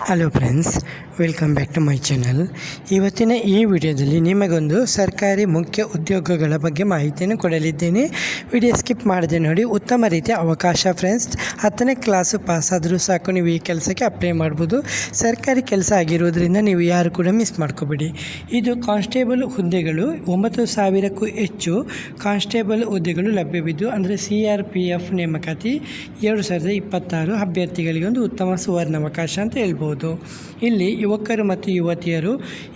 Hello friends, welcome back to my channel. ಇವತ್ತಿನ ಈ ವಿಡಿಯೋದಲ್ಲಿ ನಿಮಗೊಂದು ಸರ್ಕಾರಿ ಮುಖ್ಯ ಉದ್ಯೋಗಗಳ ಬಗ್ಗೆ ಮಾಹಿತಿಯನ್ನು ಕೊಡಲಿದ್ದೇನೆ. ವಿಡಿಯೋ ಸ್ಕಿಪ್ ಮಾಡದೆ ನೋಡಿ. ಉತ್ತಮ ರೀತಿಯ ಅವಕಾಶ ಫ್ರೆಂಡ್ಸ್. 10ನೇ ಕ್ಲಾಸು ಪಾಸ್ ಆದರೂ ಸಾಕು, ನೀವು ಈ ಕೆಲಸಕ್ಕೆ ಅಪ್ಲೈ ಮಾಡ್ಬೋದು. ಸರ್ಕಾರಿ ಕೆಲಸ ಆಗಿರೋದ್ರಿಂದ ನೀವು ಯಾರು ಕೂಡ ಮಿಸ್ ಮಾಡ್ಕೋಬೇಡಿ. ಇದು ಕಾನ್ಸ್ಟೇಬಲ್ ಹುದ್ದೆಗಳು, 9,000ಕ್ಕೂ ಹೆಚ್ಚು ಕಾನ್ಸ್ಟೇಬಲ್ ಹುದ್ದೆಗಳು ಲಭ್ಯವಿದ್ದು, ಅಂದರೆ CRPF ನೇಮಕಾತಿ 2026 ಅಭ್ಯರ್ಥಿಗಳಿಗೆ ಒಂದು ಉತ್ತಮ ಸುವರ್ಣಾವಕಾಶ ಅಂತ ಹೇಳ್ಬೋದು. ಇಲ್ಲಿ ಯುವಕರು ಮತ್ತು ಯುವತಿಯರು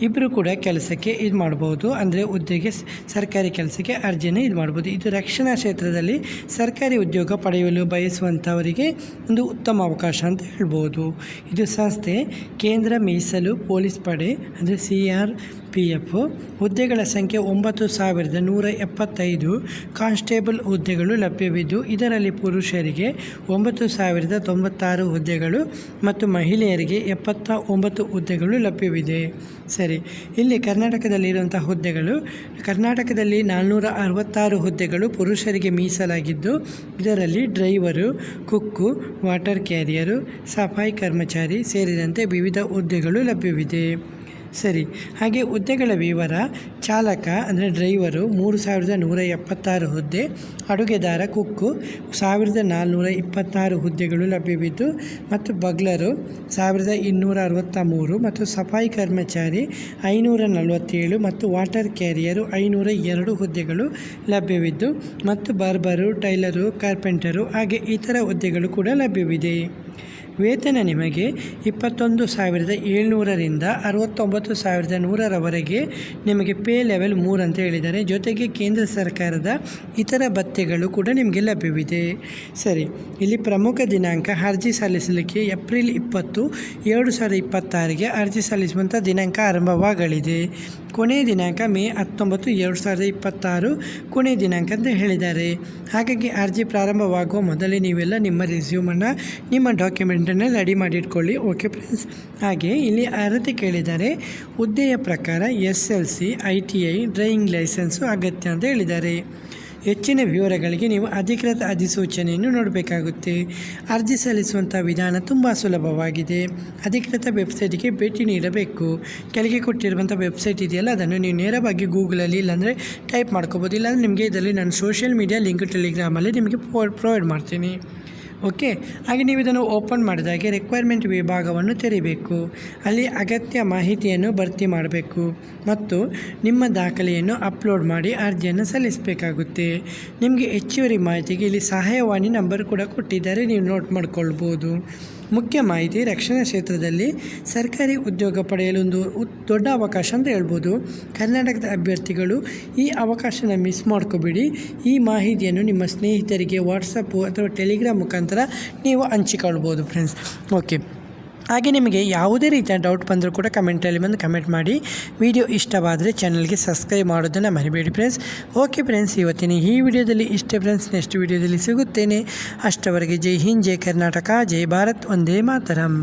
ಇಬ್ಬರು ಕೂಡ ಕೆಲಸಕ್ಕೆ ಇದು ಮಾಡ್ಬೋದು, ಅಂದರೆ ಹುದ್ದೆಗೆ ಸರ್ಕಾರಿ ಕೆಲಸಕ್ಕೆ ಅರ್ಜಿಯನ್ನು ಇದು ಮಾಡ್ಬೋದು. ಇದು ರಕ್ಷಣಾ ಕ್ಷೇತ್ರದಲ್ಲಿ ಸರ್ಕಾರಿ ಉದ್ಯೋಗ ಪಡೆಯಲು ಬಯಸುವಂಥವರಿಗೆ ಒಂದು ಉತ್ತಮ ಅವಕಾಶ ಅಂತ ಹೇಳ್ಬೋದು. ಇದು ಸಂಸ್ಥೆ ಕೇಂದ್ರ ಮೀಸಲು ಪೊಲೀಸ್ ಪಡೆ, ಅಂದರೆ CRPF. ಹುದ್ದೆಗಳ ಸಂಖ್ಯೆ 9,175 ಕಾನ್ಸ್ಟೇಬಲ್ ಹುದ್ದೆಗಳು ಲಭ್ಯವಿದ್ದು, ಇದರಲ್ಲಿ ಪುರುಷರಿಗೆ 9,096 ಹುದ್ದೆಗಳು ಮತ್ತು ಮಹಿಳೆಯರಿಗೆ 79 ಹುದ್ದೆಗಳು ಲಭ್ಯವಿದೆ. ಸರಿ, ಇಲ್ಲಿ ಕರ್ನಾಟಕದಲ್ಲಿರುವಂಥ ಹುದ್ದೆಗಳು, ಕರ್ನಾಟಕದಲ್ಲಿ 466 ಹುದ್ದೆಗಳು ಪುರುಷರಿಗೆ ಮೀಸಲಾಗಿದ್ದು, ಇದರಲ್ಲಿ ಡ್ರೈವರು, ಕುಕ್ಕು, ವಾಟರ್ ಕ್ಯಾರಿಯರು, ಸಫಾಯಿ ಕರ್ಮಚಾರಿ ಸೇರಿದಂತೆ ವಿವಿಧ ಹುದ್ದೆಗಳು ಲಭ್ಯವಿದೆ. ಸರಿ, ಹಾಗೆ ಹುದ್ದೆಗಳ ವಿವರ: ಚಾಲಕ ಅಂದರೆ ಡ್ರೈವರು 3,176 ಹುದ್ದೆ, ಅಡುಗೆದಾರ ಕುಕ್ಕು 1,426 ಹುದ್ದೆಗಳು ಲಭ್ಯವಿದ್ದು, ಮತ್ತು ಬಗ್ಲರು 1,263 ಮತ್ತು ಸಫಾಯಿ ಕರ್ಮಚಾರಿ 547 ಮತ್ತು ವಾಟರ್ ಕ್ಯಾರಿಯರು 502 ಹುದ್ದೆಗಳು ಲಭ್ಯವಿದ್ದು, ಮತ್ತು ಬಾರ್ಬರು, ಟೈಲರು, ಕಾರ್ಪೆಂಟರು ಹಾಗೆ ಇತರ ಹುದ್ದೆಗಳು ಕೂಡ ಲಭ್ಯವಿದೆ. ವೇತನ ನಿಮಗೆ 21,700ರಿಂದ 69,100ರವರೆಗೆ ನಿಮಗೆ ಪೇ ಲೆವೆಲ್ 3 ಅಂತ ಹೇಳಿದ್ದಾರೆ. ಜೊತೆಗೆ ಕೇಂದ್ರ ಸರ್ಕಾರದ ಇತರ ಭತ್ಯೆಗಳು ಕೂಡ ನಿಮಗೆ ಲಭ್ಯವಿದೆ. ಸರಿ, ಇಲ್ಲಿ ಪ್ರಮುಖ ದಿನಾಂಕ ಅರ್ಜಿ ಸಲ್ಲಿಸಲಿಕ್ಕೆ ಏಪ್ರಿಲ್ 20, 2026ಗೆ ಅರ್ಜಿ ಸಲ್ಲಿಸುವಂಥ ದಿನಾಂಕ ಆರಂಭವಾಗಲಿದೆ. ಕೊನೆಯ ದಿನಾಂಕ ಮೇ 19, 2026 ಕೊನೆಯ ದಿನಾಂಕ ಅಂತ ಹೇಳಿದ್ದಾರೆ. ಹಾಗಾಗಿ ಅರ್ಜಿ ಪ್ರಾರಂಭವಾಗುವ ಮೊದಲೇ ನೀವೆಲ್ಲ ನಿಮ್ಮ ರೆಸ್ಯೂಮನ್ನು, ನಿಮ್ಮ ಡಾಕ್ಯುಮೆಂಟನ್ನು ರೆಡಿ ಮಾಡಿಟ್ಕೊಳ್ಳಿ. Okay friends. ಹಾಗೆ ಇಲ್ಲಿ ಅರ್ಹತೆ ಕೇಳಿದ್ದಾರೆ. ಹುದ್ದೆಯ ಪ್ರಕಾರ SLC, ITI, ಡ್ರೈವಿಂಗ್ ಲೈಸೆನ್ಸು ಅಗತ್ಯ ಅಂತ ಹೇಳಿದ್ದಾರೆ. ಹೆಚ್ಚಿನ ವಿವರಗಳಿಗೆ ನೀವು ಅಧಿಕೃತ ಅಧಿಸೂಚನೆಯನ್ನು ನೋಡಬೇಕಾಗುತ್ತೆ. ಅರ್ಜಿ ಸಲ್ಲಿಸುವಂಥ ವಿಧಾನ ತುಂಬ ಸುಲಭವಾಗಿದೆ. ಅಧಿಕೃತ ವೆಬ್ಸೈಟಿಗೆ ಭೇಟಿ ನೀಡಬೇಕು. ಕೆಳಗೆ ಕೊಟ್ಟಿರುವಂಥ ವೆಬ್ಸೈಟ್ ಇದೆಯಲ್ಲ, ಅದನ್ನು ನೀವು ನೇರವಾಗಿ ಗೂಗಲಲ್ಲಿ ಇಲ್ಲಾಂದರೆ ಟೈಪ್ ಮಾಡ್ಕೋಬೋದು. ಇಲ್ಲಾಂದರೆ ನಿಮಗೆ ಇದರಲ್ಲಿ ನಾನು ಸೋಷಿಯಲ್ ಮೀಡಿಯಾ ಲಿಂಕ್ ಟೆಲಿಗ್ರಾಮಲ್ಲಿ ನಿಮಗೆ ಪ್ರೊವೈಡ್ ಮಾಡ್ತೀನಿ. ಓಕೆ, ಹಾಗೆ ನೀವು ಇದನ್ನು ಓಪನ್ ಮಾಡಿದಾಗೆ ರಿಕ್ವೈರ್ಮೆಂಟ್ ವಿಭಾಗವನ್ನು ತೆರೀಬೇಕು. ಅಲ್ಲಿ ಅಗತ್ಯ ಮಾಹಿತಿಯನ್ನು ಭರ್ತಿ ಮಾಡಬೇಕು ಮತ್ತು ನಿಮ್ಮ ದಾಖಲೆಯನ್ನು ಅಪ್ಲೋಡ್ ಮಾಡಿ ಅರ್ಜಿಯನ್ನು ಸಲ್ಲಿಸಬೇಕಾಗುತ್ತೆ. ನಿಮಗೆ ಹೆಚ್ಚುವರಿ ಮಾಹಿತಿಗೆ ಇಲ್ಲಿ ಸಹಾಯವಾಣಿ ನಂಬರ್ ಕೂಡ ಕೊಟ್ಟಿದ್ದಾರೆ, ನೀವು ನೋಟ್ ಮಾಡ್ಕೊಳ್ಬೋದು. ಮುಖ್ಯ ಮಾಹಿತಿ: ರಕ್ಷಣಾ ಕ್ಷೇತ್ರದಲ್ಲಿ ಸರ್ಕಾರಿ ಉದ್ಯೋಗ ಪಡೆಯಲು ಒಂದು ದೊಡ್ಡ ಅವಕಾಶ ಅಂತ ಹೇಳ್ಬೋದು. ಕರ್ನಾಟಕದ ಅಭ್ಯರ್ಥಿಗಳು ಈ ಅವಕಾಶನ ಮಿಸ್ ಮಾಡ್ಕೋಬೇಡಿ. ಈ ಮಾಹಿತಿಯನ್ನು ನಿಮ್ಮ ಸ್ನೇಹಿತರಿಗೆ ವಾಟ್ಸಪ್ಪು ಅಥವಾ ಟೆಲಿಗ್ರಾಮ್ ಮುಖಾಂತರ ನೀವು ಹಂಚಿಕೊಳ್ಬೋದು ಫ್ರೆಂಡ್ಸ್. ಓಕೆ, ಹಾಗೆ ನಿಮಗೆ ಯಾವುದೇ ರೀತಿಯ ಡೌಟ್ ಬಂದರೂ ಕೂಡ ಕಮೆಂಟಲ್ಲಿ ಬಂದು ಕಮೆಂಟ್ ಮಾಡಿ. ವಿಡಿಯೋ ಇಷ್ಟವಾದರೆ ಚಾನಲ್ಗೆ ಸಬ್ಸ್ಕ್ರೈಬ್ ಮಾಡೋದನ್ನು ಮರಿಬೇಡಿ ಫ್ರೆಂಡ್ಸ್. ಓಕೆ ಫ್ರೆಂಡ್ಸ್, ಇವತ್ತಿನ ಈ ವಿಡಿಯೋದಲ್ಲಿ ಇಷ್ಟೇ ಫ್ರೆಂಡ್ಸ್. ನೆಕ್ಸ್ಟ್ ವಿಡಿಯೋದಲ್ಲಿ ಸಿಗುತ್ತೇನೆ. ಅಷ್ಟವರೆಗೆ ಜೈ ಹಿಂದ್, ಜೈ ಕರ್ನಾಟಕ, ಜೈ ಭಾರತ್, ವಂದೇ ಮಾತರಂ.